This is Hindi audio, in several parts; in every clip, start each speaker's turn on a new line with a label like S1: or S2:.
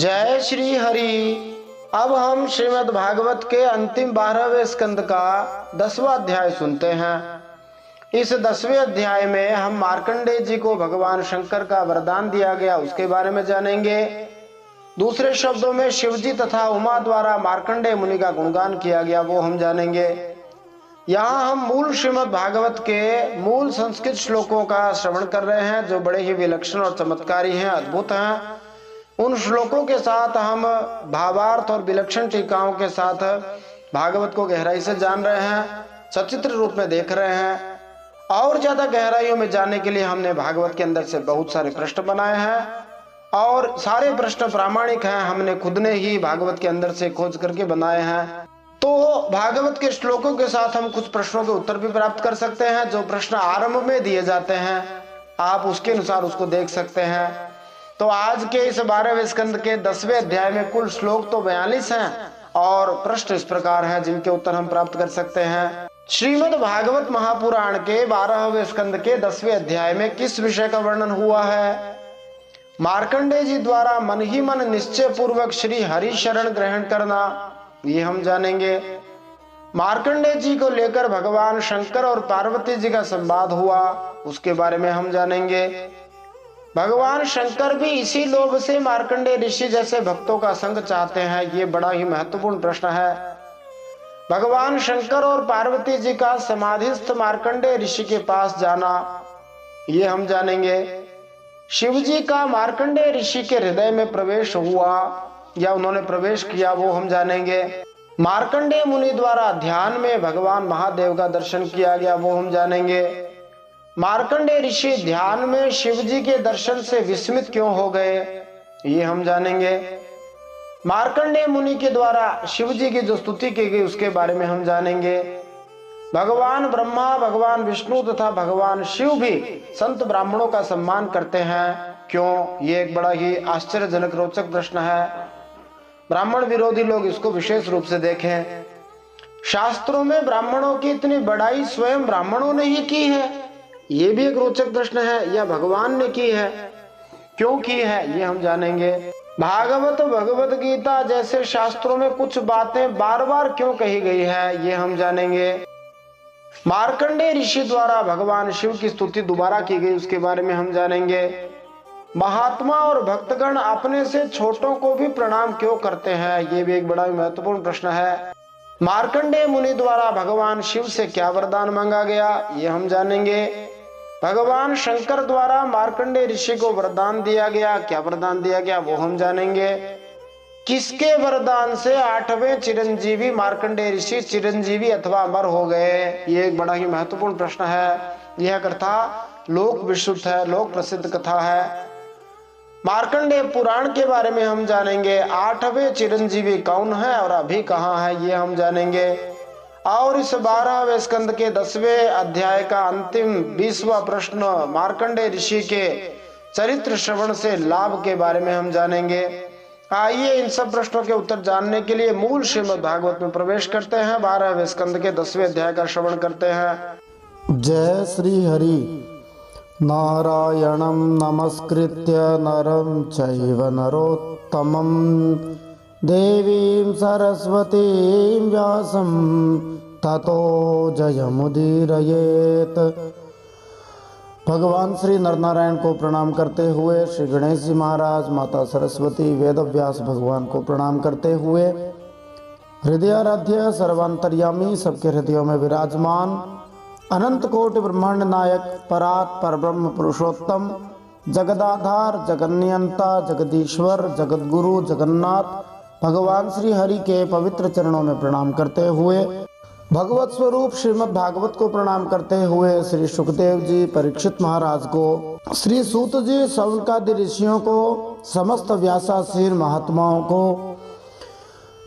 S1: जय श्री हरि। अब हम श्रीमद् भागवत के अंतिम 12वें स्कंद का 10वां अध्याय सुनते हैं। इस 10वें अध्याय में हम मार्कंडेय जी को भगवान शंकर का वरदान दिया गया उसके बारे में जानेंगे। दूसरे शब्दों में शिवजी तथा उमा द्वारा मार्कंडेय मुनि का गुणगान किया गया वो हम जानेंगे। यहाँ हम मूल श्रीमद् भागवत के मूल संस्कृत श्लोकों का श्रवण कर रहे हैं जो बड़े ही विलक्षण और चमत्कारी हैं, अद्भुत हैं। उन श्लोकों के साथ हम भावार्थ और विलक्षण टीकाओं के साथ भागवत को गहराई से जान रहे हैं, सचित्र रूप में देख रहे हैं। और ज्यादा गहराइयों में जानने के लिए हमने भागवत के अंदर से बहुत सारे प्रश्न बनाए हैं और सारे प्रश्न प्रामाणिक हैं, हमने खुद ने ही भागवत के अंदर से खोज करके बनाए हैं। तो भागवत के श्लोकों के साथ हम कुछ प्रश्नों के उत्तर भी प्राप्त कर सकते हैं। जो प्रश्न आरंभ में दिए जाते हैं आप उसके अनुसार उसको देख सकते हैं। तो आज के इस 12वें स्कंद के 10वें अध्याय में कुल श्लोक तो 42 हैं और प्रश्न इस प्रकार हैं जिनके उत्तर हम प्राप्त कर सकते हैं। श्रीमद् भागवत महापुराण के 12वें स्कंद के 10वें अध्याय में किस विषय का वर्णन हुआ है? मार्कंडेय जी द्वारा मन ही मन निश्चय पूर्वक श्री हरि शरण ग्रहण करना, ये हम जानेंगे। मार्कंडेय जी को लेकर भगवान शंकर और पार्वती जी का संवाद हुआ उसके बारे में हम जानेंगे। भगवान शंकर भी इसी लोभ से मार्कंडेय ऋषि जैसे भक्तों का संग चाहते हैं, ये बड़ा ही महत्वपूर्ण प्रश्न है। भगवान शंकर और पार्वती जी का समाधिस्थ मार्कंडेय ऋषि के पास जाना, ये हम जानेंगे। शिव जी का मार्कंडेय ऋषि के हृदय में प्रवेश हुआ या उन्होंने प्रवेश किया वो हम जानेंगे। मार्कंडेय मुनि द्वारा ध्यान में भगवान महादेव का दर्शन किया गया वो हम जानेंगे। मार्कंडेय ऋषि ध्यान में शिव जी के दर्शन से विस्मित क्यों हो गए, ये हम जानेंगे। मार्कंडेय मुनि के द्वारा शिव जी की जो स्तुति की गई उसके बारे में हम जानेंगे। भगवान ब्रह्मा, भगवान विष्णु तथा भगवान शिव भी संत ब्राह्मणों का सम्मान करते हैं, क्यों? ये एक बड़ा ही आश्चर्यजनक रोचक प्रश्न है। ब्राह्मण विरोधी लोग इसको विशेष रूप से देखें। शास्त्रों में ब्राह्मणों की इतनी बड़ाई स्वयं ब्राह्मणों ने ही की है, ये भी एक रोचक प्रश्न है, या भगवान ने की है? क्यों की है ये हम जानेंगे। भागवत, भगवत गीता जैसे शास्त्रों में कुछ बातें बार बार क्यों कही गई है ये हम जानेंगे। मार्कंडेय ऋषि द्वारा भगवान शिव की स्तुति दोबारा की गई उसके बारे में हम जानेंगे। महात्मा और भक्तगण अपने से छोटों को भी प्रणाम क्यों करते हैं, ये भी एक बड़ा महत्वपूर्ण प्रश्न है। मार्कंडेय मुनि द्वारा भगवान शिव से क्या वरदान मांगा गया ये हम जानेंगे। भगवान शंकर द्वारा मार्कंडेय ऋषि को वरदान दिया गया, क्या वरदान दिया गया वो हम जानेंगे। किसके वरदान से 8वें चिरंजीवी मार्कंडेय ऋषि चिरंजीवी अथवा अमर हो गए, ये एक बड़ा ही महत्वपूर्ण प्रश्न है। यह कथा लोक विशुद्ध है, लोक प्रसिद्ध कथा है। मार्कंडेय पुराण के बारे में हम जानेंगे। 8वें चिरंजीवी कौन है और अभी कहाँ है ये हम जानेंगे। और इस 12वें स्कंद के 10वें अध्याय का अंतिम 20वां प्रश्न मार्कंडेय ऋषि के चरित्र श्रवण से लाभ के बारे में हम जानेंगे। आइए इन सब प्रश्नों के उत्तर जानने के लिए मूल श्रीमद् भागवत में प्रवेश करते हैं। 12वें स्कंद के 10वें अध्याय का श्रवण करते हैं।
S2: जय श्री हरि। नारायणं नमस्कृत्य नरं चैव नरोत्तमं देवीं सरस्वतीं व्यासं ततो जयमुदीरयेत्। भगवान श्री नरनारायण को प्रणाम करते हुए, श्री गणेश जी महाराज, माता सरस्वती, वेदव्यास भगवान को प्रणाम करते हुए, हृदयाराध्य सर्वांतर्यामी सबके हृदयों में विराजमान अनंत कोटि ब्रह्मांड नायक परात् परब्रह्म पुरुषोत्तम जगदाधार जगन्नियंता जगदीश्वर जगदगुरु जगन्नाथ भगवान श्री हरि के पवित्र चरणों में प्रणाम करते हुए, भगवत स्वरूप श्रीमद् भागवत को प्रणाम करते हुए, श्री सुखदेव जी, परीक्षित महाराज को, श्री सूत जी, सौनकादि ऋषियों को, समस्त व्यासासीन महात्माओं को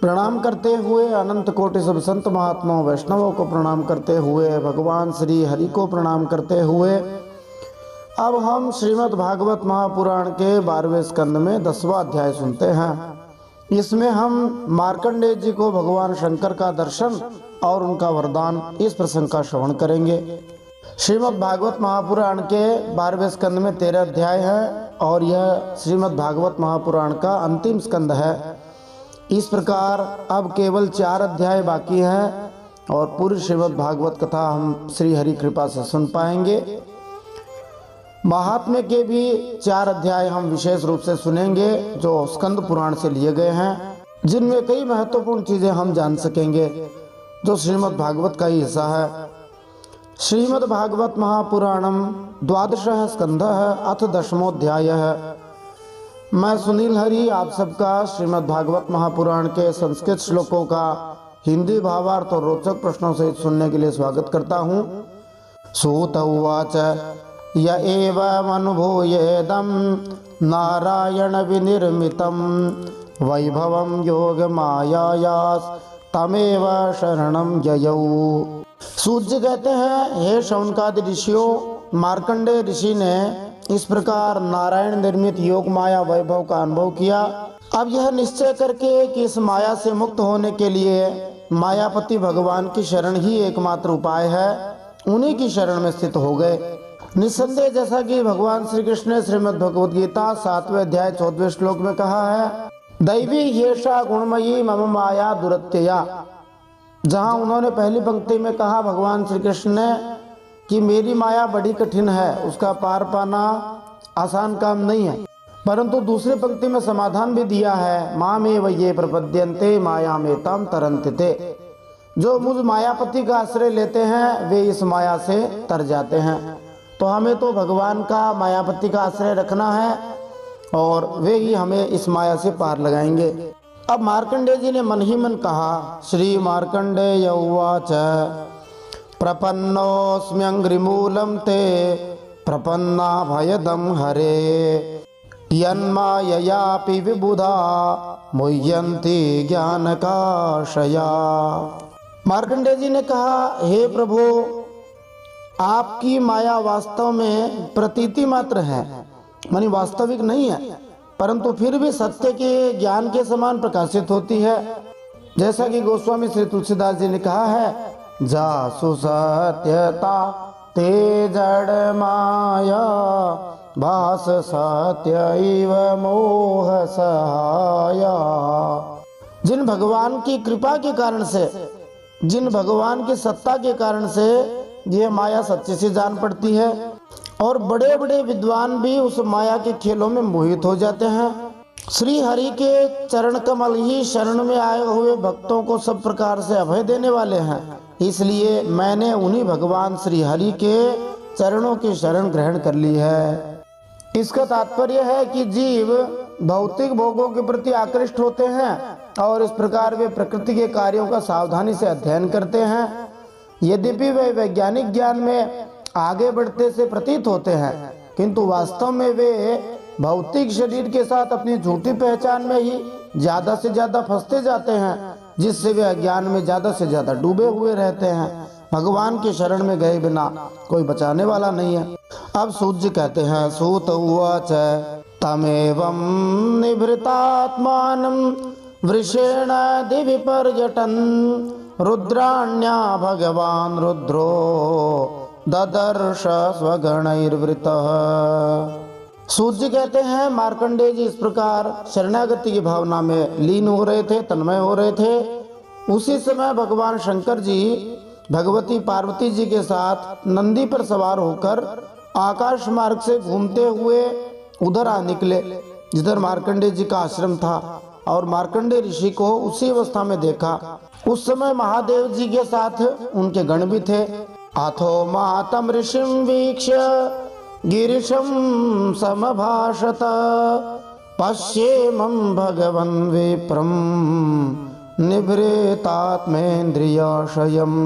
S2: प्रणाम करते हुए, अनंत कोटि सब संत महात्माओं वैष्णवों को प्रणाम करते हुए, भगवान श्री हरि को प्रणाम करते हुए अब हम श्रीमद् भागवत महापुराण के 12वें स्कंद में 10वां अध्याय सुनते हैं। इसमें हम मार्कंडेय जी को भगवान शंकर का दर्शन और उनका वरदान, इस प्रसंग का श्रवण करेंगे। श्रीमद् भागवत महापुराण के 12वें स्कंद में 13 अध्याय हैं। और यह श्रीमद् भागवत महापुराण का अंतिम स्कंद है। इस प्रकार अब केवल 4 अध्याय बाकी हैं और पूरी श्रीमद् भागवत कथा हम श्री हरि कृपा से सुन पाएंगे। महात्म्य के भी 4 अध्याय हम विशेष रूप से सुनेंगे जो स्कंद पुराण से लिए गए हैं, जिनमें कई महत्वपूर्ण चीजें हम जान सकेंगे जो श्रीमद् भागवत का ही हिस्सा है। श्रीमद् भागवत महापुराणम 12 स्कंधः अथ 10मोऽध्यायः। मैं सुनील हरि आप सबका श्रीमद् भागवत महापुराण के संस्कृत श्लोकों का हिंदी भावार्थ और रोचक प्रश्नों से सुनने के लिए स्वागत करता हूँ। सूत उवाच य एवमनुभूयेदं नारायण विनिर्मितं वैभवं योगमायायास् तमेव शरणं ययौ। सूर्य कहते हैं, हे शौनकादि ऋषियों, मार्कंडेय ऋषि ने इस प्रकार नारायण निर्मित योग माया वैभव का अनुभव किया। अब यह निश्चय करके कि इस माया से मुक्त होने के लिए मायापति भगवान की शरण ही एकमात्र उपाय है, उन्हीं की शरण में स्थित हो गए। निस्संदेह जैसा कि भगवान श्री कृष्ण ने श्रीमद् भगवद गीता 7वें अध्याय 14वें श्लोक में कहा है, दैवी येषा गुणमयी मम माया दुरत्यया। जहाँ उन्होंने पहली पंक्ति में कहा भगवान श्री कृष्ण ने कि मेरी माया बड़ी कठिन है, उसका पार पाना आसान काम नहीं है, परंतु दूसरी पंक्ति में समाधान भी दिया है, मामेव ये प्रपद्यन्ते मायामेतां तरन्ति ते। जो मुझ मायापति का आश्रय लेते हैं वे इस माया से तर जाते हैं। तो हमें तो भगवान का मायापति का आश्रय रखना है और वे ही हमें इस माया से पार लगाएंगे। अब मार्कंडेय जी ने मन ही मन कहा, श्री मार्कंडेय उवाच प्रपन्नोऽस्म्यङ्घ्रिमूलं ते प्रपन्ना भयदं हरे यन्माययापि विबुधा मुह्यन्ति ज्ञानकाशया। मार्कंडेय जी ने कहा, हे प्रभु, आपकी माया वास्तव में प्रतीति मात्र है, मानी वास्तविक नहीं है, परंतु फिर भी सत्य के ज्ञान के समान प्रकाशित होती है। जैसा कि गोस्वामी श्री तुलसीदास जी ने कहा है, जासु सत्यता ते जड़ माया भास सत्यैव मोह सहाया। जिन भगवान की कृपा के कारण से, जिन भगवान की सत्ता के कारण से यह माया सच्ची से जान पड़ती है और बड़े बड़े विद्वान भी उस माया के खेलों में मोहित हो जाते हैं। श्री हरि के चरण कमल ही शरण में आए हुए भक्तों को सब प्रकार से अभय देने वाले हैं, इसलिए मैंने उन्हीं भगवान श्री हरि के चरणों की शरण ग्रहण कर ली है। इसका तात्पर्य है कि जीव भौतिक भोगों के प्रति आकृष्ट होते हैं और इस प्रकार वे प्रकृति के कार्यों का सावधानी से अध्ययन करते हैं। यद्यपि वे वैज्ञानिक ज्ञान में आगे बढ़ते से प्रतीत होते हैं, किंतु वास्तव में वे भौतिक शरीर के साथ अपनी झूठी पहचान में ही ज्यादा से ज्यादा फंसते जाते हैं, जिससे वे अज्ञान में ज्यादा से ज्यादा डूबे हुए रहते हैं। भगवान की शरण में गए बिना कोई बचाने वाला नहीं है। अब सूर्य कहते हैं, सूत उवाच तमेवं निभृतात्मानं वृषेण दिवि पर्यटन् रुद्राण्या भगवान रुद्रो ददर्श स्वगणैर्वृतः। सूर्य कहते हैं, मार्कंडेय जी इस प्रकार शरणागति की भावना में लीन हो रहे थे, तन्मय हो रहे थे। उसी समय भगवान शंकर जी भगवती पार्वती जी के साथ नंदी पर सवार होकर आकाश मार्ग से घूमते हुए उधर आ निकले जिधर मार्कंडेय जी का आश्रम था, और मार्कंडेय ऋषि को उसी अवस्था में देखा। उस समय महादेव जी के साथ उनके गण भी थे। अथो मातम ऋषिं वीक्ष्य गिरिशं समभाषत पश्येमं भगवन् विप्रं निभृतात्मेन्द्रियाशयम्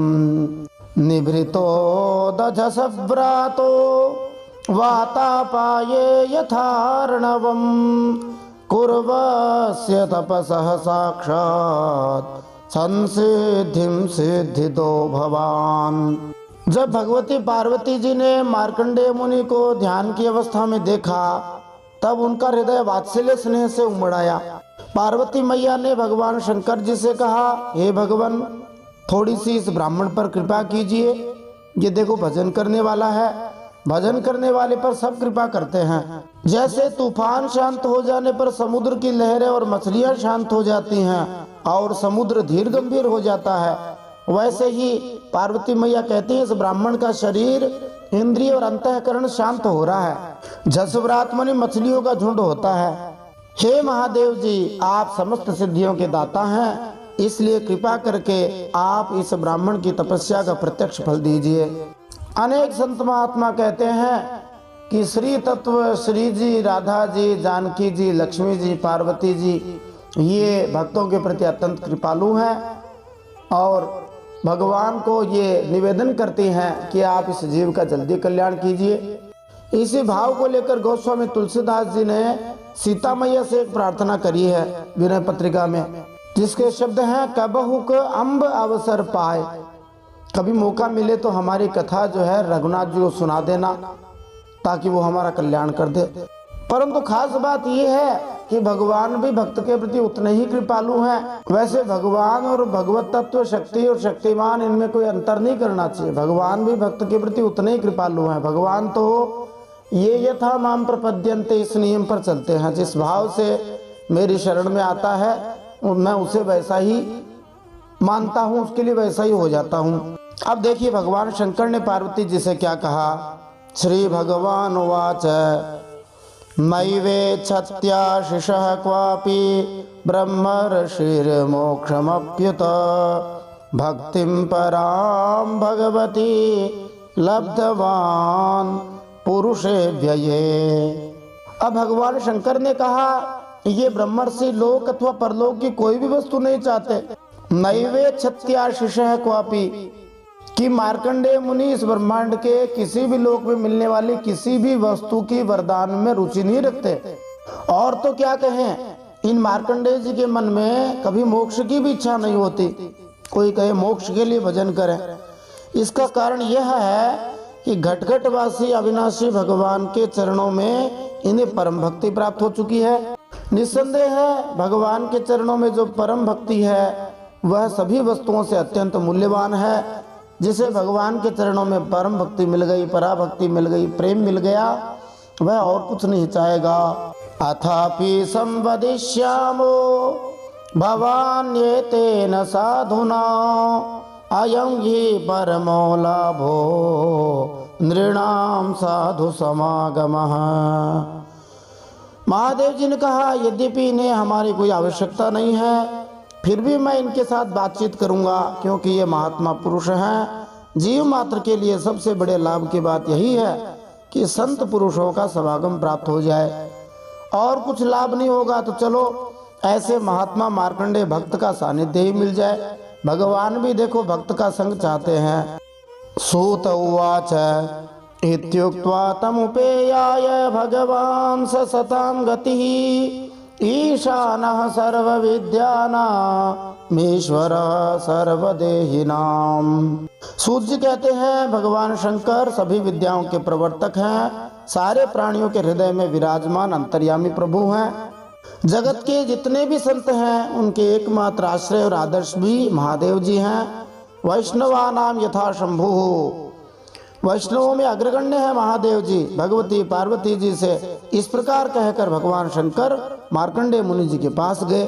S2: निभृतो दधसव्रातो वातापाये यथार्णवम् कुर्वस्य तपसः साक्षात् संसिद्धिं सिद्धितो भवान। जब भगवती पार्वती जी ने मार्कंडेय मुनि को ध्यान की अवस्था में देखा, तब उनका हृदय वात्सल्य स्नेह से उमड़ आया। पार्वती मैया ने भगवान शंकर जी से कहा, हे भगवान, थोड़ी सी इस ब्राह्मण पर कृपा कीजिए, ये देखो भजन करने वाला है भजन करने वाले पर सब कृपा करते हैं। जैसे तूफान शांत हो जाने पर समुद्र की लहरें और मछलियां शांत हो जाती हैं और समुद्र धीर गंभीर हो जाता है, वैसे ही पार्वती मैया कहती है इस ब्राह्मण का शरीर, इंद्रिय और अंतःकरण शांत हो रहा है, जसवरात्मनि मछलियों का झुंड होता है। हे महादेव जी, आप समस्त सिद्धियों के दाता हैं, इसलिए कृपा करके आप इस ब्राह्मण की तपस्या का प्रत्यक्ष फल दीजिए। अनेक संत महात्मा कहते हैं कि श्री तत्व श्री जी, राधा जी, जानकी जी, लक्ष्मी जी, पार्वती जी ये भक्तों के प्रति अत्यंत कृपालु हैं और भगवान को ये निवेदन करती हैं कि आप इस जीव का जल्दी कल्याण कीजिए। इसी भाव को लेकर गोस्वामी तुलसीदास जी ने सीता मैया से एक प्रार्थना करी है विनय पत्रिका में, जिसके शब्द हैं कबहुक अम्ब अवसर पाए, कभी मौका मिले तो हमारी कथा जो है रघुनाथ जी को सुना देना ताकि वो हमारा कल्याण कर दे। परंतु खास बात यह है कि भगवान भी भक्त के प्रति उतने ही कृपालु हैं। वैसे भगवान और भगवत तत्व, शक्ति और शक्तिमान, इनमें कोई अंतर नहीं करना चाहिए। भगवान भी भक्त के प्रति उतने ही कृपालु हैं। भगवान तो ये यथा माम प्रपद्यन्ते इस नियम पर चलते हैं, जिस भाव से मेरी शरण में आता है मैं उसे वैसा ही मानता हूँ, उसके लिए वैसा ही हो जाता हूँ। अब देखिए भगवान शंकर ने पार्वती जी से क्या कहा। श्री भगवान उवाच मैवेच्छत्याशिषः क्वापि ब्रह्मर्षिर्मोक्षमप्युत भक्तिं परां भगवती लब्धवान् पुरुषेभ्यये। अब भगवान शंकर ने कहा ये ब्रह्मर्षि लोक अथवा परलोक की कोई भी वस्तु नहीं चाहते। नैवेच्छत्याशिषः क्वापि, कि मार्कंडेय मुनि इस ब्रह्मांड के किसी भी लोक में मिलने वाली किसी भी वस्तु की वरदान में रुचि नहीं रखते। और तो क्या कहें, इन मार्कंडेय जी के मन में कभी मोक्ष की भी इच्छा नहीं होती। कोई कहे मोक्ष के लिए भजन करें, इसका कारण यह है कि घटघटवासी अविनाशी भगवान के चरणों में इन्हें परम भक्ति प्राप्त हो चुकी है। निस्संदेह है भगवान के चरणों में जो परम भक्ति है वह सभी वस्तुओं से अत्यंत मूल्यवान है। जिसे भगवान के चरणों में परम भक्ति मिल गई, पराभक्ति मिल गई, प्रेम मिल गया, वह और कुछ नहीं चाहेगा। अथापि संवदिष्यामो भवान्येतेन साधुना अयं हि परमो लाभो नृणां साधु समागमः। महादेव जी ने कहा यद्यपि इन्हें हमारी कोई आवश्यकता नहीं है, फिर भी मैं इनके साथ बातचीत करूंगा, क्योंकि ये महात्मा पुरुष हैं। जीव मात्र के लिए सबसे बड़े लाभ की बात यही है कि संत पुरुषों का समागम प्राप्त हो जाए, और कुछ लाभ नहीं होगा तो चलो ऐसे महात्मा मार्कंडेय भक्त का सानिध्य ही मिल जाए। भगवान भी देखो भक्त का संग चाहते हैं। सूत उवाच इत्युक्त्वा तमुपेयाय भगवान् स सतां गतिः ईशानः सर्वविद्यानामीश्वरः सर्वदेहिनाम्। सूत जी कहते हैं भगवान शंकर सभी विद्याओं के प्रवर्तक हैं, सारे प्राणियों के हृदय में विराजमान अंतर्यामी प्रभु हैं। जगत के जितने भी संत हैं उनके एकमात्र आश्रय और आदर्श भी महादेव जी हैं। वैष्णवानाम यथा शंभु, वैष्णवों में अग्रगण्य है महादेव जी भगवती पार्वती जी से। इस प्रकार कहकर भगवान शंकर मार्कंडेय मुनि जी के पास गए।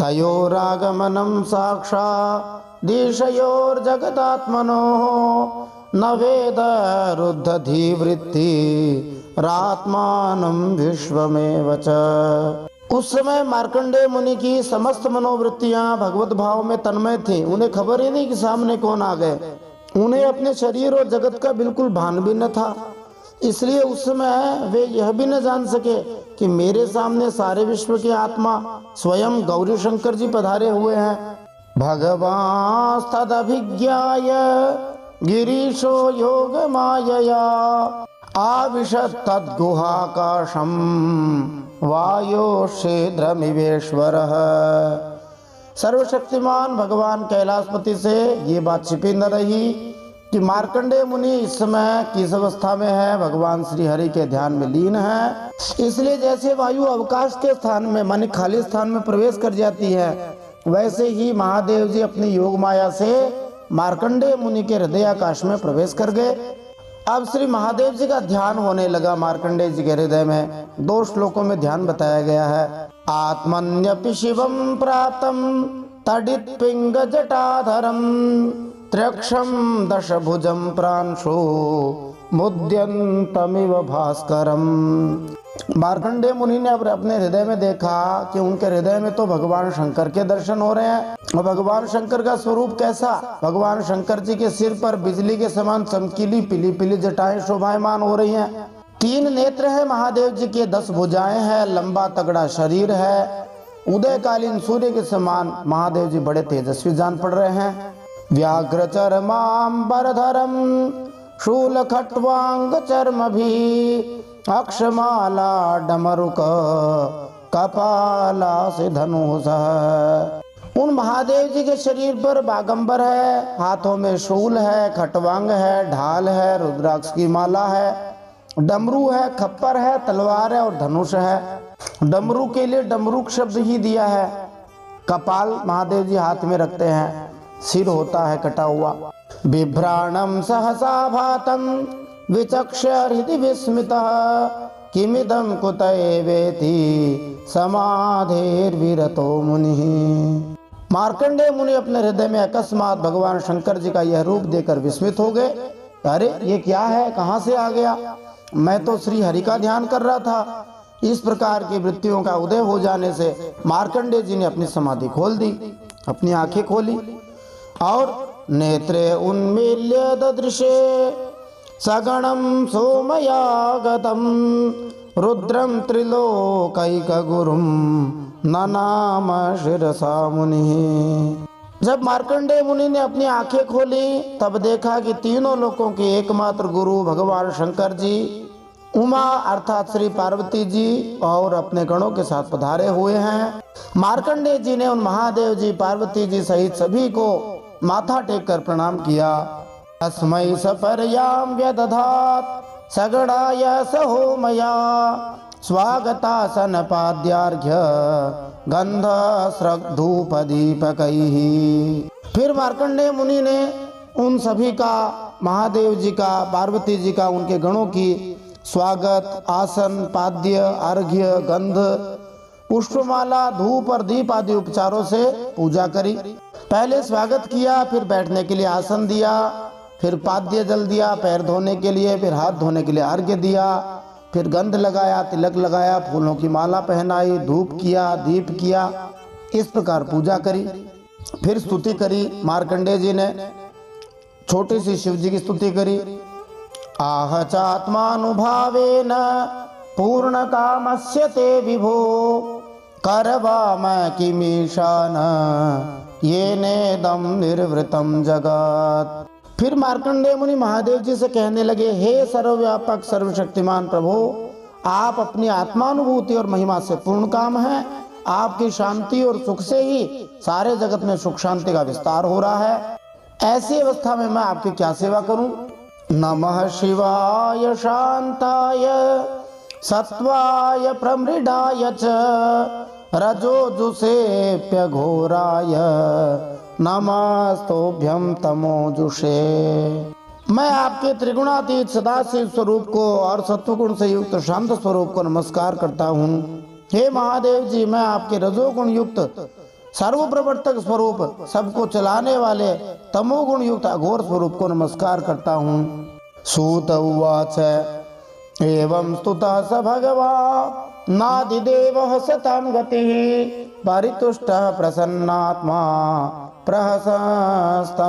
S2: तयोरागमनं साक्षादीशयोर्जगदात्मनोः न वेद रुद्धधिवृत्ति रात्मानं विश्वमेव च। उस समय मार्कंडेय मुनि की समस्त मनोवृत्तियां भगवत भाव में तन्मय थी। उन्हें खबर ही नहीं कि सामने कौन आ गए। उन्हें अपने शरीर और जगत का बिल्कुल भान भी न था, इसलिए उस समय वे यह भी न जान सके कि मेरे सामने सारे विश्व के आत्मा स्वयं गौरी शंकर जी पधारे हुए हैं। भगवास्तदभिज्ञाय गिरीशो योग मायया आविशत् तद्गुहाकाशं वायो शीघ्रमिवेश्वरः। सर्वशक्तिमान भगवान कैलाशपति से ये बात छिपी न रही कि मार्कंडेय मुनि इस समय किस अवस्था में है, भगवान श्री हरि के ध्यान में लीन है। इसलिए जैसे वायु अवकाश के स्थान में माने खाली स्थान में प्रवेश कर जाती है, वैसे ही महादेव जी अपनी योग माया से मार्कंडेय मुनि के हृदय आकाश में प्रवेश कर गए। अब श्री महादेव जी का ध्यान होने लगा मार्कंडेय जी के हृदय में। 2 श्लोकों में ध्यान बताया गया है। आत्मन्यपि शिवम प्राप्तम तडित पिंग जटाधरम त्र्यक्षम दशभुजम प्रांशु मुद्यंतमिव भास्करम। मार्कंडेय मुनि ने अपने हृदय में देखा कि उनके हृदय में तो भगवान शंकर के दर्शन हो रहे हैं। और भगवान शंकर का स्वरूप कैसा? भगवान शंकर जी के सिर पर बिजली के समान चमकीली पीली पीली जटाएं शोभायमान हो रही हैं। 3 नेत्र है महादेव जी के, 10 भुजाएं हैं, लंबा तगड़ा शरीर है। उदयकालीन सूर्य के समान महादेव जी बड़े तेजस्वी जान पड़ रहे हैं। व्याघ्र चरमांबरधरम शूल खट्वांग चर्म भी अक्षमाला डमरुक कपाला से धनुष। उन महादेव जी के शरीर पर बागंबर है, हाथों में शूल है, खटवांग है, ढाल है, रुद्राक्ष की माला है, डमरू है, खप्पर है, तलवार है और धनुष है। डमरू के लिए डमरूक शब्द ही दिया है। कपाल महादेव जी हाथ में रखते हैं, सिर होता है कटा हुआ। बिभ्राणम सहसा भातम विचक्ष हृदि विस्मितः किमिदं कुतये वेति समाधेर्विरतो मुनिः। मार्कंडेय मुनि अपने हृदय में अकस्मात भगवान शंकर जी का यह रूप देखकर विस्मित हो गए। अरे ये क्या है, कहां से आ गया? मैं तो श्री हरि का ध्यान कर रहा था। इस प्रकार की वृत्तियों का उदय हो जाने से मार्कंडेय जी ने अपनी समाधि खोल दी, अपनी आंखें खोली और नेत्रे उन्मील्य ददृशे सगणं सोमयागतं रुद्रं त्रिलोकैकगुरुं ननाम शिरसा मुनिः। जब मार्कंडेय मुनि ने अपनी आंखें खोली तब देखा कि तीनों लोकों के एकमात्र गुरु भगवान शंकर जी उमा अर्थात श्री पार्वती जी और अपने गणों के साथ पधारे हुए हैं। मार्कंडेय जी ने उन महादेव जी, पार्वती जी सहित सभी को माथा टेक कर प्रणाम किया। तस्मै सपर्यां व्यदधात सगणाय सहोमया स्वागतासन पाद्यार्घ्य गंध धूप दीपकैः। फिर मार्कंडेय मुनि ने उन सभी का, महादेव जी का, पार्वती जी का, उनके गणों की स्वागत, आसन, पाद्य, अर्घ्य, गंध, पुष्पमाला, धूप और दीप आदि उपचारों से पूजा करी। पहले स्वागत किया, फिर बैठने के लिए आसन दिया, फिर पाद्य जल दिया पैर धोने के लिए, फिर हाथ धोने के लिए अर्घ्य दिया, फिर गंध लगाया, तिलक लगाया, फूलों की माला पहनाई, धूप किया, दीप किया। इस प्रकार पूजा करी। फिर स्तुति करी। मार्कंडेय जी ने छोटी सी शिव जी की स्तुति करी। आह चात्मानुभावेन पूर्ण कामस्य ते विभो करवाम किमीशान येनेदं निर्वृतम जगत। फिर मार्कंडेय मुनि महादेव जी से कहने लगे, हे सर्वव्यापक सर्वशक्तिमान प्रभु, आप अपनी आत्मानुभूति और महिमा से पूर्ण काम हैं। आपकी शांति और सुख से ही सारे जगत में सुख शांति का विस्तार हो रहा है। ऐसी अवस्था में मैं आपकी क्या सेवा करूं? नमः शिवाय शांताय सत्वाय प्रमृडाय च रजोजुषेप्य घोराय नमस्तोभ्यम तमोजुषे। मैं आपके त्रिगुणातीत सदाशिव स्वरूप को और सत्वगुण से युक्त शांत स्वरूप को नमस्कार करता हूँ। हे महादेव जी, मैं आपके रजोगुण युक्त सर्व प्रवर्तक स्वरूप, सबको चलाने वाले तमोगुण युक्त अघोर स्वरूप को नमस्कार करता हूँ। सूत उवाच एवं स्तुतः स भगवान् नादिदेवः सतां गतिः परितुष्टः प्रसन्नात्मा प्रहसस्तमभाषत।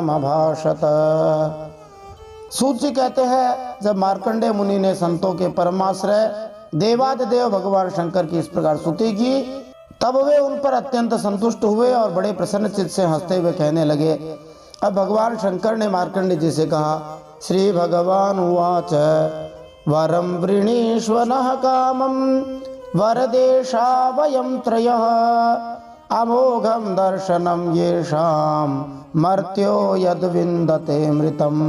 S2: सूत जी कहते हैं, जब मार्कंडेय मुनि ने संतों के परमाश्रय देवादिदेव भगवान शंकर की इस प्रकार स्तुति की, तब वे उन पर अत्यंत संतुष्ट हुए और बड़े प्रसन्न चित्त से हंसते हुए कहने लगे। अब भगवान शंकर ने मार्कंडेय जी से कहा, श्री भगवान उवाच वरम वृणीष्व नः कामं वरदेशा वयं त्रयः अमोघं दर्शनं येषां मर्त्यो यद विन्दते मृतम्।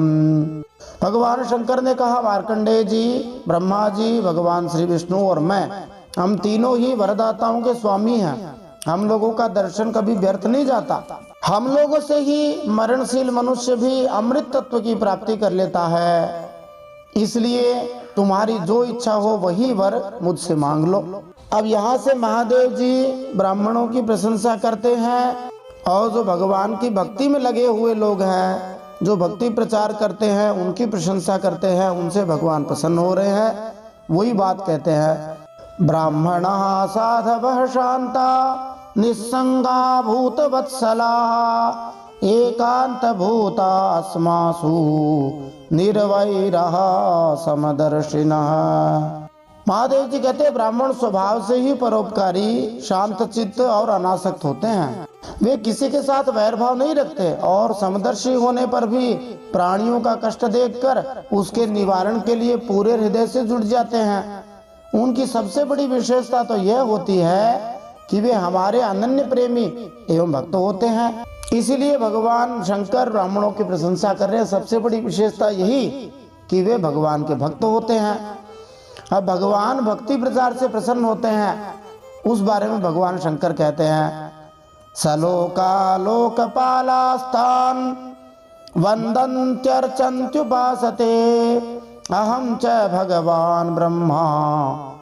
S2: भगवान शंकर ने कहा, मार्कंडेय जी, ब्रह्मा जी, भगवान श्री विष्णु और मैं, हम तीनों ही वरदाताओं के स्वामी हैं। हम लोगों का दर्शन कभी व्यर्थ नहीं जाता। हम लोगों से ही मरणशील मनुष्य भी अमृत तत्व की प्राप्ति कर लेता है। इसलिए तुम्हारी जो इच्छा हो वही वर मुझसे मांग लो। अब यहाँ से महादेव जी ब्राह्मणों की प्रशंसा करते हैं और जो भगवान की भक्ति में लगे हुए लोग हैं, जो भक्ति प्रचार करते हैं, उनकी प्रशंसा करते हैं, उनसे भगवान प्रसन्न हो रहे हैं। वही बात कहते हैं, ब्राह्मणः साधवः शांता निस्संगा भूत वत्सला एकांत भूता अस्मासु निर्वैरः समदर्शिनः। महादेव जी कहते हैं, ब्राह्मण स्वभाव से ही परोपकारी, शांत चित्त और अनासक्त होते हैं। वे किसी के साथ वैर भाव नहीं रखते और समदर्शी होने पर भी प्राणियों का कष्ट देखकर उसके निवारण के लिए पूरे हृदय से जुट जाते हैं। उनकी सबसे बड़ी विशेषता तो यह होती है कि वे हमारे अनन्य प्रेमी एवं भक्त होते हैं। इसीलिए भगवान शंकर ब्राह्मणों की प्रशंसा कर रहे हैं। सबसे बड़ी विशेषता यही कि वे भगवान के भक्त होते हैं। अब भगवान भक्ति प्रचार से प्रसन्न होते हैं, उस बारे में भगवान शंकर कहते हैं, सलोका लोकपालास्तान वंदन्त्यर्चन्त्युपासते अहं च भगवान ब्रह्मा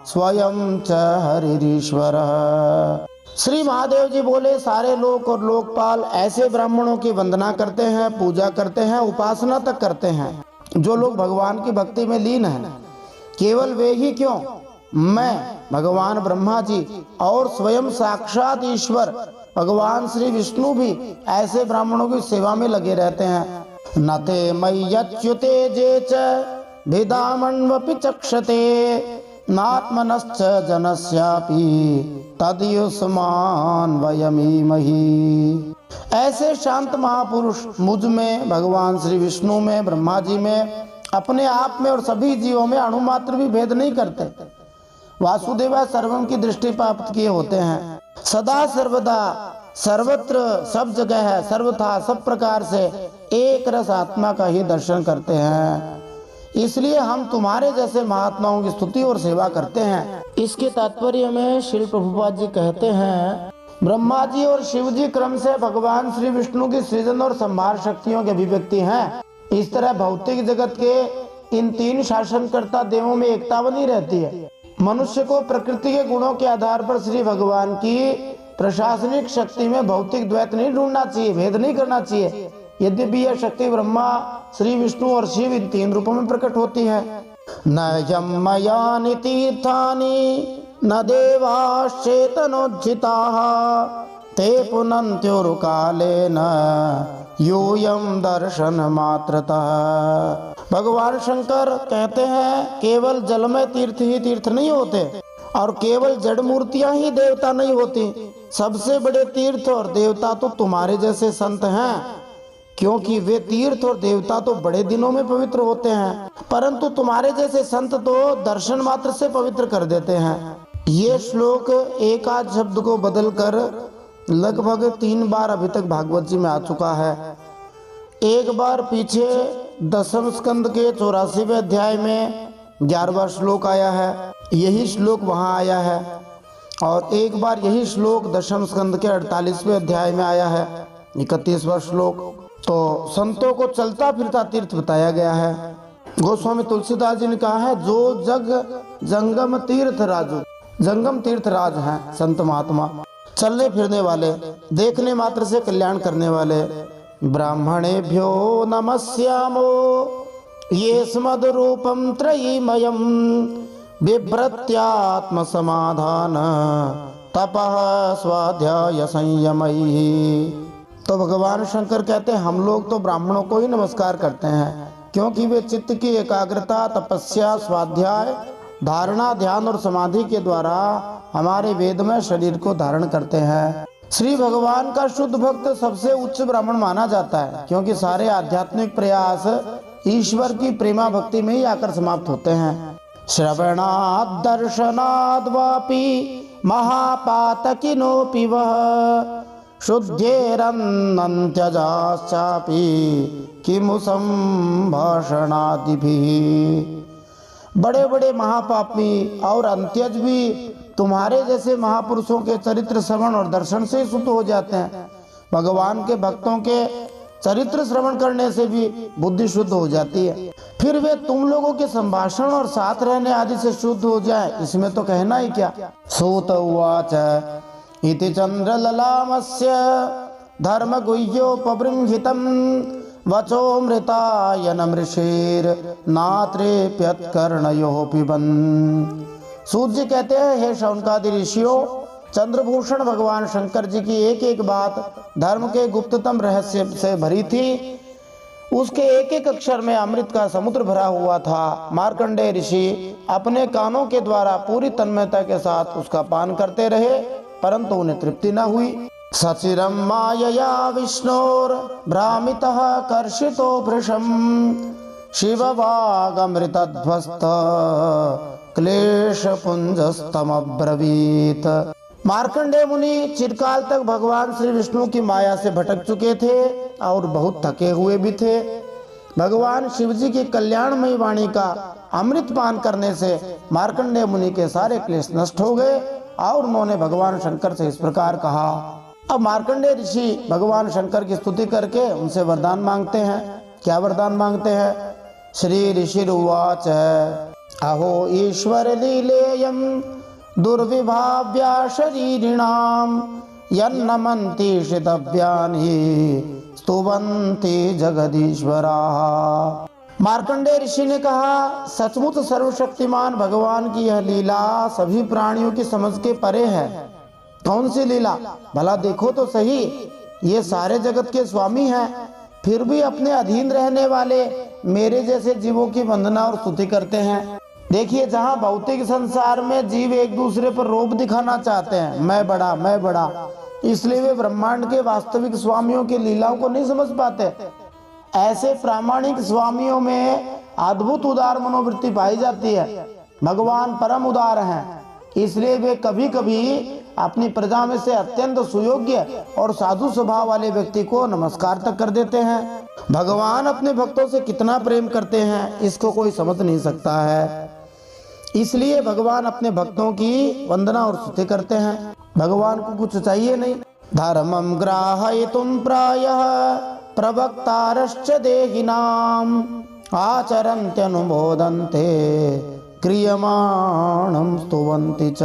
S2: स्वयं च हरिरीश्वरः। श्री महादेव जी बोले, सारे लोक और लोकपाल ऐसे ब्राह्मणों की वंदना करते हैं, पूजा करते हैं, उपासना तक करते हैं जो लोग भगवान की भक्ति में लीन हैं। केवल वे ही क्यों, मैं भगवान ब्रह्मा जी और स्वयं साक्षात ईश्वर भगवान श्री विष्णु भी ऐसे ब्राह्मणों की सेवा में लगे रहते हैं। नते मय्यच्युते जे च भिदामन्वपि चक्षते नात्मनश्च जनस्यापि तद्युष्मान वयमीमहि। ऐसे शांत महापुरुष मुझ में, भगवान श्री विष्णु में, ब्रह्मा जी में, अपने आप में और सभी जीवों में अणुमात्र भी भेद नहीं करते। वासुदेवा सर्वम की दृष्टि प्राप्त किए होते हैं। सदा सर्वदा सर्वत्र सब जगह है, सर्वथा सब प्रकार से एक रस आत्मा का ही दर्शन करते हैं। इसलिए हम तुम्हारे जैसे महात्माओं की स्तुति और सेवा करते हैं। इसके तात्पर्य में श्री प्रभुपाद जी कहते हैं, ब्रह्मा जी और शिव जी क्रम से भगवान श्री विष्णु की सृजन और संहार शक्तियों की अभिव्यक्ति हैं। इस तरह भौतिक जगत के इन तीन शासनकर्ता देवों में एकता बनी रहती है। मनुष्य को प्रकृति के गुणों के आधार पर श्री भगवान की प्रशासनिक शक्ति में भौतिक द्वैत नहीं ढूंढना चाहिए, भेद नहीं करना चाहिए। यद्यपि यह शक्ति ब्रह्मा, श्री विष्णु और शिव इन तीन रूपों में प्रकट होती है। न यम्मयानि तीर्थानि न देवाश्चेतनोज्झिताः ते पुनन्त्योरुकालेन यूयं दर्शन मात्रतः। भगवान शंकर कहते हैं, केवल जलमय तीर्थ ही तीर्थ नहीं होते और केवल जड़ मूर्तियां ही देवता नहीं होती। सबसे बड़े तीर्थ और देवता तो तुम्हारे जैसे संत हैं, क्योंकि वे तीर्थ और देवता तो बड़े दिनों में पवित्र होते हैं, परंतु तुम्हारे जैसे संत तो दर्शन मात्र से पवित्र कर देते हैं। ये श्लोक एक आध शब्द को बदलकर लगभग 3 बार अभी तक भागवत जी में आ चुका है। एक बार पीछे 10वें स्कंद के 84वें अध्याय में 11वां श्लोक आया है, यही श्लोक वहाँ आया है। और एक बार यही श्लोक 10वें स्कंद के 48वें अध्याय में आया है, 31वां श्लोक। तो संतों को चलता फिरता तीर्थ बताया गया है। गोस्वामी तुलसीदास जी ने कहा है, जो जग जंगम तीर्थ राजू, जंगम तीर्थ राज हैं संत महात्मा, चलने फिरने वाले, देखने मात्र से कल्याण करने वाले। ब्राह्मणेभ्यो नमस्यामो ये स्मद रूपम त्रयीमयम बिभ्रत्यात्म समाधान तपः स्वाध्याय संयमैः। तो भगवान शंकर कहते हैं, हम लोग तो ब्राह्मणों को ही नमस्कार करते हैं, क्योंकि वे चित्त की एकाग्रता, तपस्या, स्वाध्याय, धारणा, ध्यान और समाधि के द्वारा हमारे वेदमय शरीर को धारण करते हैं। श्री भगवान का शुद्ध भक्त सबसे उच्च ब्राह्मण माना जाता है, क्योंकि सारे आध्यात्मिक प्रयास ईश्वर की प्रेमा भक्ति में ही आकर समाप्त होते हैं। श्रवणात् दर्शनाद् वापि महापातकिनोऽपि वः शुद्धेरन्नन्त्यजाश्चापि किमु संभाषणादिभिः। बड़े बड़े महापापी और अंत्यज भी तुम्हारे जैसे महापुरुषों के चरित्र श्रवण और दर्शन से शुद्ध हो जाते हैं। भगवान के भक्तों के चरित्र श्रवण करने से भी बुद्धि शुद्ध हो जाती है। फिर वे तुम लोगों के संभाषण और साथ रहने आदि से शुद्ध हो जाए, इसमें तो कहना ही क्या। सूत उवाच इति चंद्रललामस्य धर्म गुह्योपबृंहितं वचोमृतायन मृषेर नात्रेप्यत कर्णयोः पिबन्। सूत जी कहते हैं, हे शौनकादि ऋषियों, चंद्रभूषण भगवान शंकर जी की एक एक बात धर्म के गुप्ततम रहस्य से भरी थी। उसके एक एक अक्षर में अमृत का समुद्र भरा हुआ था। मार्कंडेय ऋषि अपने कानों के द्वारा पूरी तन्मयता के साथ उसका पान करते रहे, परंतु उन्हें तृप्ति न हुई। सचिरम मायया विष्णोर भ्रामितः कर्षितो भृशम शिववागमृतध्वस्त क्लेश पुंजस्तमब्रवीत। मार्कंडेय मुनि चिरकाल तक भगवान श्री विष्णु की माया से भटक चुके थे और बहुत थके हुए भी थे। भगवान शिव जी की कल्याणमयी वाणी का अमृत पान करने से मार्कंडेय मुनि के सारे क्लेश नष्ट हो गए और उन्होंने भगवान शंकर से इस प्रकार कहा। अब मार्कंडेय ऋषि भगवान शंकर की स्तुति करके उनसे वरदान मांगते हैं। क्या वरदान मांगते हैं? श्री ऋषिरुवाच अहो ईश्वर लीलेयं दुर्विभाव्या शरीरिणाम यन्नमन्ति शितव्यानि स्तुवन्ति जगदीश्वराः। मार्कंडेय ऋषि ने कहा, सचमुच सर्वशक्तिमान भगवान की यह लीला सभी प्राणियों की समझ के परे है। कौन सी लीला? भला देखो तो सही, ये सारे जगत के स्वामी हैं, फिर भी अपने अधीन रहने वाले मेरे जैसे जीवों की वंदना और स्तुति करते हैं। देखिए, जहाँ भौतिक संसार में जीव एक दूसरे पर रोब दिखाना चाहते हैं, मैं बड़ा, इसलिए वे ब्रह्मांड के वास्तविक स्वामियों की लीलाओं को नहीं समझ पाते। ऐसे प्रामाणिक स्वामियों में अद्भुत उदार मनोवृत्ति पाई जाती है। भगवान परम उदार हैं, इसलिए वे कभी कभी अपनी प्रजा में से अत्यंत सुयोग्य और साधु स्वभाव वाले व्यक्ति को नमस्कार तक कर देते हैं। भगवान अपने भक्तों से कितना प्रेम करते हैं, इसको कोई समझ नहीं सकता है। इसलिए भगवान अपने भक्तों की वंदना और स्तुति करते हैं। भगवान को कुछ चाहिए नहीं। धर्मं ग्राहयितुं प्रायः प्रवक्तारश्च देहिनां आचरन्त्यनुमोदन्ते क्रियमाणं स्तुवन्ति च।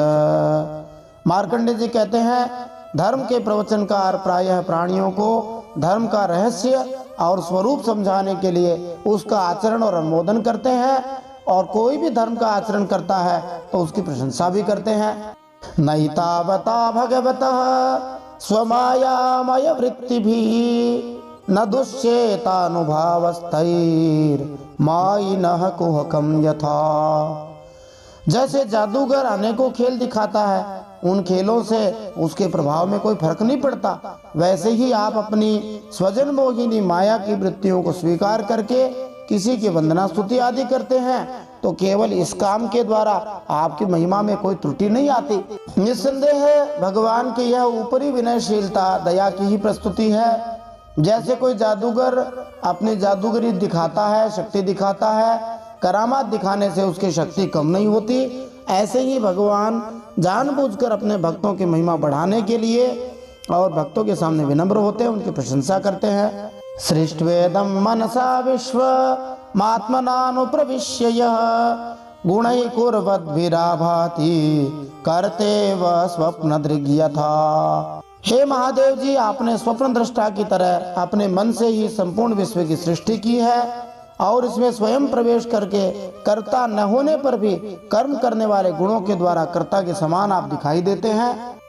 S2: मार्कंडेय जी कहते हैं, धर्म के प्रवचनकार प्रायः प्राणियों को धर्म का रहस्य और स्वरूप समझाने के लिए उसका आचरण और अनुमोदन करते हैं, और कोई भी धर्म का आचरण करता है तो उसकी प्रशंसा भी करते हैं। नई तावता भगवतः स्वमायामय वृत्तिभिः न दुष्चेतानुभावस्तैर्मायिनः कुहकं यथा। जैसे जादूगर अनेकों खेल दिखाता है, उन खेलों से उसके प्रभाव में कोई फर्क नहीं पड़ता, वैसे ही आप अपनी स्वजन मोहिनी माया की वृत्तियों को स्वीकार करके किसी की वंदना स्तुति आदि करते हैं तो केवल इस काम के द्वारा आपकी महिमा में कोई त्रुटि नहीं आती। निस्संदेह भगवान की यह ऊपरी विनयशीलता दया की ही प्रस्तुति है। जैसे कोई जादूगर अपनी जादूगरी दिखाता है, शक्ति दिखाता है, करामात दिखाने से उसकी शक्ति कम नहीं होती, ऐसे ही भगवान जानबूझकर अपने भक्तों की महिमा बढ़ाने के लिए और भक्तों के सामने विनम्र होते हैं, उनकी प्रशंसा करते हैं। सृष्ट्वेदं मनसा विश्व मात्मनानुप्रविश्य यः गुणैः कुर्वद्भिराभाति कर्तेव स्वप्नदृग् यथा। हे महादेव जी, आपने स्वप्न दृष्टा की तरह अपने मन से ही संपूर्ण विश्व की सृष्टि की है और इसमें स्वयं प्रवेश करके कर्ता न होने पर भी कर्म करने वाले गुणों के द्वारा कर्ता के समान आप दिखाई देते हैं।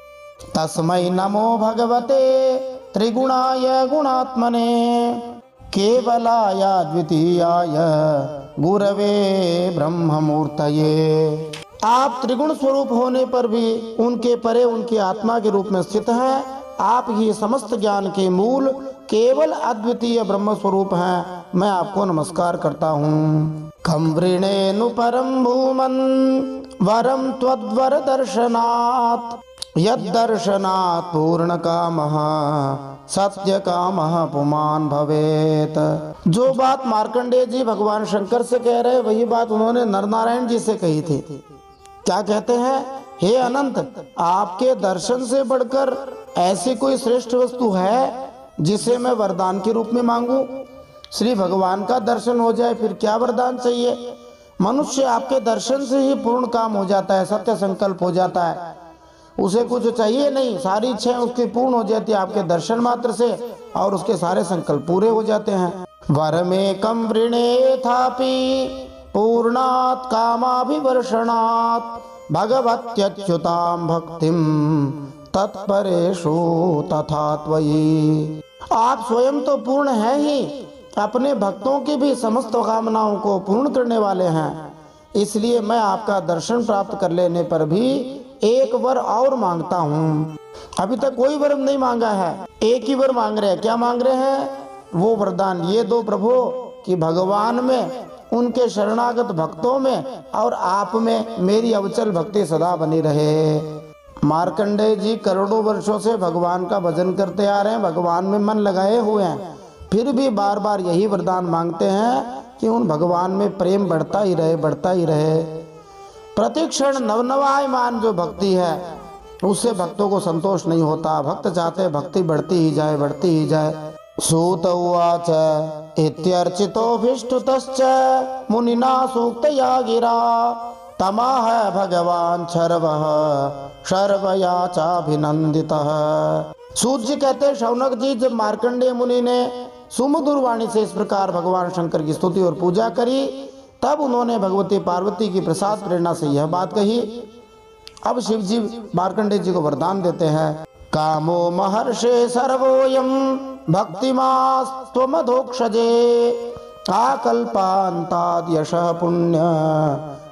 S2: तस्मै नमो भगवते त्रिगुणाय गुणात्मने केवलाय द्वितीयाय गुरवे ब्रह्ममूर्तये। आप त्रिगुण स्वरूप होने पर भी उनके परे उनकी आत्मा के रूप में स्थित हैं। आप ही समस्त ज्ञान के मूल केवल अद्वितीय ब्रह्म स्वरूप हैं। मैं आपको नमस्कार करता हूँ। खं वृणेनु परम भूमन् वरम त्वद्वर दर्शनात् यद्दर्शनात् पूर्ण कामः सत्य कामः पुमान् भवेत। जो बात मार्कंडेय जी भगवान शंकर से कह रहे, वही बात उन्होंने नरनारायण जी से कही थी। क्या कहते हैं? हे अनंत, आपके दर्शन से बढ़कर ऐसी कोई श्रेष्ठ वस्तु है जिसे मैं वरदान के रूप में मांगूं? श्री भगवान का दर्शन हो जाए फिर क्या वरदान चाहिए? मनुष्य आपके दर्शन से ही पूर्ण काम हो जाता है, सत्य संकल्प हो जाता है, उसे कुछ चाहिए नहीं, सारी इच्छाएं उसकी पूर्ण हो जाती है आपके दर्शन मात्र से, और उसके सारे संकल्प पूरे हो जाते हैं। वरमेकं वृणेथापि पूर्णात् कामाभिवर्षणात् भगवत्यच्युतां भक्तिं तत्परेषु तथा त्वयि। आप स्वयं तो पूर्ण हैं ही, अपने भक्तों की भी समस्त कामनाओं को पूर्ण करने वाले हैं, इसलिए मैं आपका दर्शन प्राप्त कर लेने पर भी एक वर और मांगता हूँ। अभी तक कोई वर नहीं मांगा है, एक ही वर मांग रहे हैं। क्या मांग रहे हैं? वो वरदान ये दो प्रभु कि भगवान में, उनके शरणागत भक्तों में और आप में मेरी अविचल भक्ति सदा बनी रहे। मार्कंडेय जी करोड़ों वर्षों से भगवान का भजन करते आ रहे हैं, भगवान में मन लगाए हुए हैं, फिर भी बार बार यही वरदान मांगते हैं कि उन भगवान में प्रेम बढ़ता ही रहे, बढ़ता ही रहे। प्रतिक्षण नवनवायमान जो भक्ति है उससे भक्तों को संतोष नहीं होता, भक्त चाहते भक्ति बढ़ती ही जाए, बढ़ती ही जाए। सूत उवाच इत्यर्चितोऽभिष्टुतश्च मुनिना सूक्तया गिरा तमाह भगवान शर्वः शर्वया चाभिनंदितः। सूत जी कहते हैं, शौनक जी, जब मार्कंडेय मुनि ने सुमधुर वाणी से इस प्रकार भगवान शंकर की स्तुति और पूजा करी, तब उन्होंने भगवती पार्वती की प्रसाद प्रेरणा से यह बात कही। अब शिव जी मार्कंडेय जी को वरदान देते हैं, कामो महर्षे सर्वोयम भक्तिमास्त्वमधोक्षजे आकल्पान्ताद् यशः पुण्य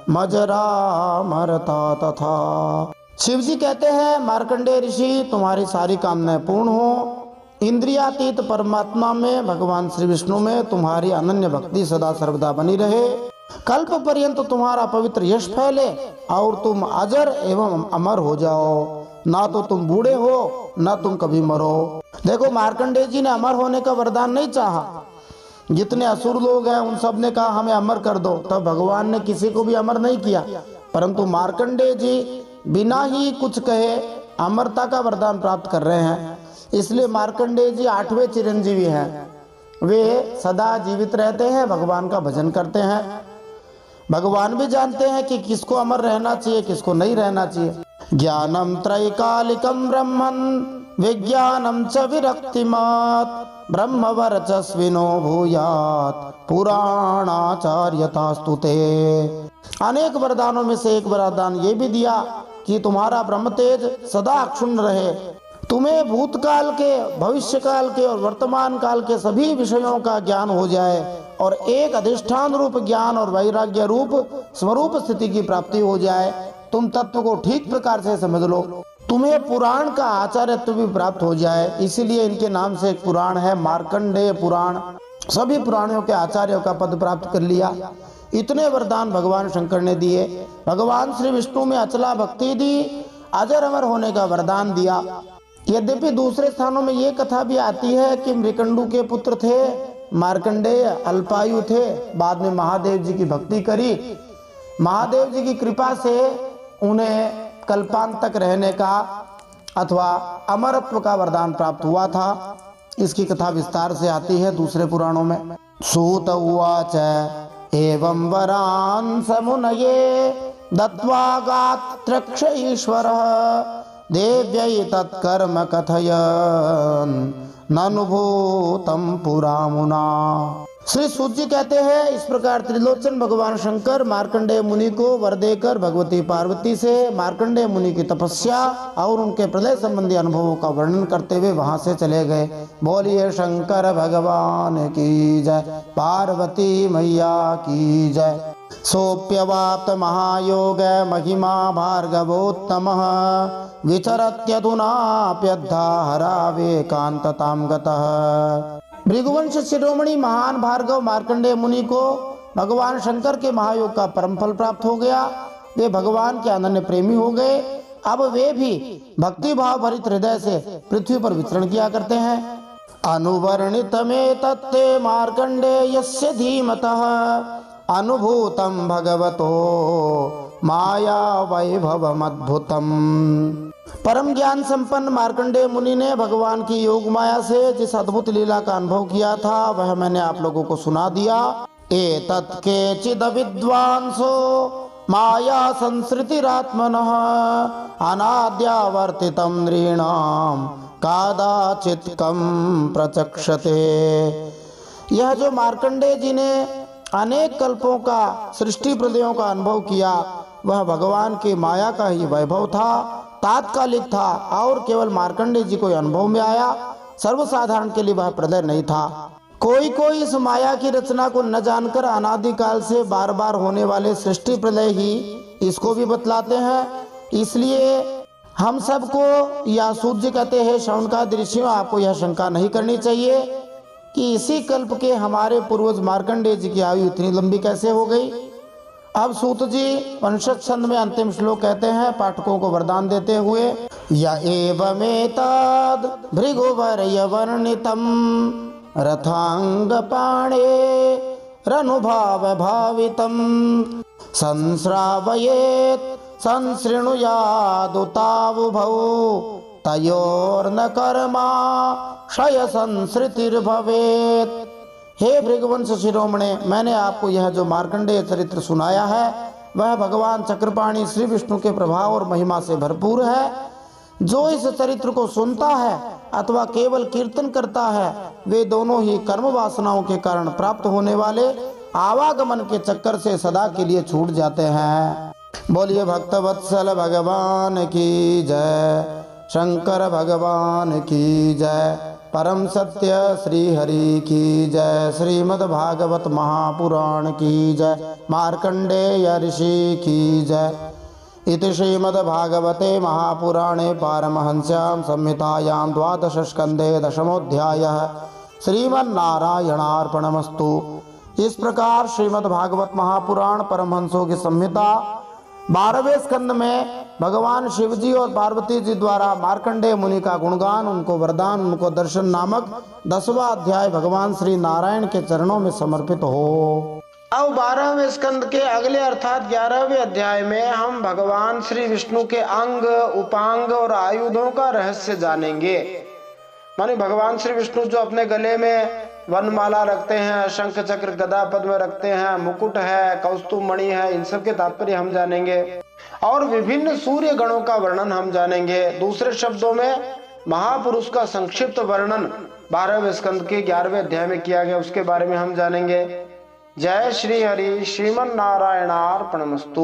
S2: मजरा मरता तथा। शिव जी कहते हैं, मार्कंडेय ऋषि, तुम्हारी सारी कामनाएं पूर्ण हो, इंद्रियातीत परमात्मा में, भगवान श्री विष्णु में तुम्हारी अनन्य भक्ति सदा सर्वदा बनी रहे, कल्प पर्यंत तुम्हारा पवित्र यश फैले और तुम अजर एवं अमर हो जाओ, ना तो तुम बूढ़े हो ना तुम कभी मरो। देखो, मार्कंडेय जी ने अमर होने का वरदान नहीं चाहा, जितने असुर लोग हैं उन सब ने कहा हमें अमर कर दो, तब भगवान ने किसी को भी अमर नहीं किया, परंतु मार्कंडेय जी बिना ही कुछ कहे अमरता का वरदान प्राप्त कर रहे हैं। इसलिए मार्कंडेय जी 8वें चिरंजीवी हैं, वे सदा जीवित रहते हैं, भगवान का भजन करते हैं। भगवान भी जानते हैं कि किसको अमर रहना चाहिए, किसको नहीं रहना चाहिए। ज्ञानम त्रैकालिकम ब्रह्मन् विज्ञानम च विरक्तिमात् ब्रह्मवर्चस्विनो भूयात् पुराणाचार्यतास्तुते। अनेक वरदानों में से एक वरदान ये भी दिया कि तुम्हारा ब्रह्म तेज सदा अक्षुण्ण रहे, तुम्हें भूतकाल के, भविष्य काल के और वर्तमान काल के सभी विषयों का ज्ञान हो जाए और एक अधिष्ठान रूप ज्ञान और वैराग्य रूप स्वरूप स्थिति की प्राप्ति हो जाए, तुम तत्व को ठीक प्रकार से समझ लो, तुम्हें पुराण का आचार्यत्व भी प्राप्त हो जाए। इसीलिए इनके नाम से एक पुराण है, मार्कंडेय पुराण। सभी पुराणों के आचार्यों का पद प्राप्त कर लिया। इतने वरदान भगवान शंकर ने दिए। भगवान श्री विष्णु में अचला भक्ति दी, अजर अमर होने का वरदान दिया। यद्यपि दूसरे स्थानों में ये कथा भी आती है कि मृकंडू के पुत्र थे मार्कंडेय, अल्पायु थे, बाद में महादेव जी की भक्ति करी, महादेव जी की कृपा से उन्हें कल्पांत तक रहने का अथवा अमरत्व का वरदान प्राप्त हुआ था। इसकी कथा विस्तार से आती है दूसरे पुराणों में। सूत उवाच एवं वरान् समुनये दत्त्वा गात्रक्ष ईश्वरः देव्यै तत्कर्म कथयन् ननुभूतं पुरामुना। श्री सूत जी कहते हैं, इस प्रकार त्रिलोचन भगवान शंकर मार्कंडेय मुनि को वर देकर भगवती पार्वती से मार्कंडेय मुनि की तपस्या और उनके प्रलय संबंधी अनुभवों का वर्णन करते हुए वहां से चले गए। बोलिए शंकर भगवान की जय, पार्वती मैया की जय। सोप्यवाप्त महायोग महिमा भार्गवोत्तमः विचरत्यधुनाप्यद्धा हरावेकान्ततां गतः। भृगुवंश शिरोमणि महान भार्गव मार्कंडेय मुनि को भगवान शंकर के महायोग का परम फल प्राप्त हो गया। वे भगवान के अनन्य प्रेमी हो गए। अब वे भी भक्ति भाव भरित हृदय से पृथ्वी पर विचरण किया करते हैं। अनुवर्णित में तत्ते मार्कंडेयस्य धीमतः अनुभूतम भगवतो माया वैभवमद्भुतम। परम ज्ञान संपन्न मार्कंडेय मुनि ने भगवान की योग माया से जिस अद्भुत लीला का अनुभव किया था वह मैंने आप लोगों को सुना दिया। एतत् केचिद विद्वांसो माया संसृतिरात्मनः अनाद्यावर्तितं नृणाम कादाचित् कं प्रचक्षते। यह जो मार्कंडेय जी ने अनेक कल्पों का सृष्टि प्रलयों का अनुभव किया वह भगवान की माया का ही वैभव था, तात्कालिक था और केवल मार्कंडेय जी को अनुभव में आया, सर्वसाधारण के लिए वह प्रलय नहीं था। कोई कोई इस माया की रचना को न जानकर अनादिकाल से बार बार होने वाले सृष्टि प्रलय ही इसको भी बतलाते हैं। इसलिए हम सबको या सूर्य कहते हैं शौनकादि ऋषियों, आपको यह शंका नहीं करनी चाहिए कि इसी कल्प के हमारे पूर्वज मार्कंडेय जी की आयु इतनी लंबी कैसे हो गई। अब सूत जी वंशज छंद में अंतिम श्लोक कहते हैं पाठकों को वरदान देते हुए, या एवमेतद् भृगुवर्य वर्णितम् रथांग पाणे रनुभाव भावितम् संश्रावयेत् संशृणुयादुतावुभौ तयोर्न कर्मा क्षय संसृतिर्भवेत्। हे भृगुवंश शिरोमणे, मैंने आपको यह जो मार्कंडेय चरित्र सुनाया है वह भगवान चक्रपाणी श्री विष्णु के प्रभाव और महिमा से भरपूर है। जो इस चरित्र को सुनता है अथवा केवल कीर्तन करता है वे दोनों ही कर्म वासनाओं के कारण प्राप्त होने वाले आवागमन के चक्कर से सदा के लिए छूट जाते हैं। बोलिए भक्तवत्सल भगवान की जय, शंकर भगवान की जय, परम सत्य श्री हरि की जय, श्रीमद् भागवत महापुराण की जय, मार्कंडेय ऋषि की जय। इति श्रीमद्भागवते महापुराणे पारमहंस्यां संहितायां द्वादश स्कंदे दशमोऽध्यायः श्रीमन्नारायणार्पणमस्तु। इस प्रकार श्रीमद्भागवत महापुराण परमहंसों की संहिता 12वें स्कंद में भगवान शिव जी और पार्वती जी द्वारा मार्कंडेय मुनि का गुणगान, उनको वरदान, उनको दर्शन नामक 10वां अध्याय भगवान श्री नारायण के चरणों में समर्पित हो।
S1: अब 12वें स्कंद के अगले अर्थात 11वें अध्याय में हम भगवान श्री विष्णु के अंग, उपांग और आयुधों का रहस्य जानेंगे। माने भगवान श्री विष्णु जो अपने गले में वनमाला रखते हैं, शंख चक्र गदा पद्म रखते हैं, मुकुट है, कौस्तुभ मणि है, इन सब के तात्पर्य हम जानेंगे और विभिन्न सूर्य गणों का वर्णन हम जानेंगे। दूसरे शब्दों में महापुरुष का संक्षिप्त वर्णन 12वें स्कंद के 11वें अध्याय में किया गया, उसके बारे में हम जानेंगे। जय श्री हरि, श्रीमन्नारायणार्पणमस्तु।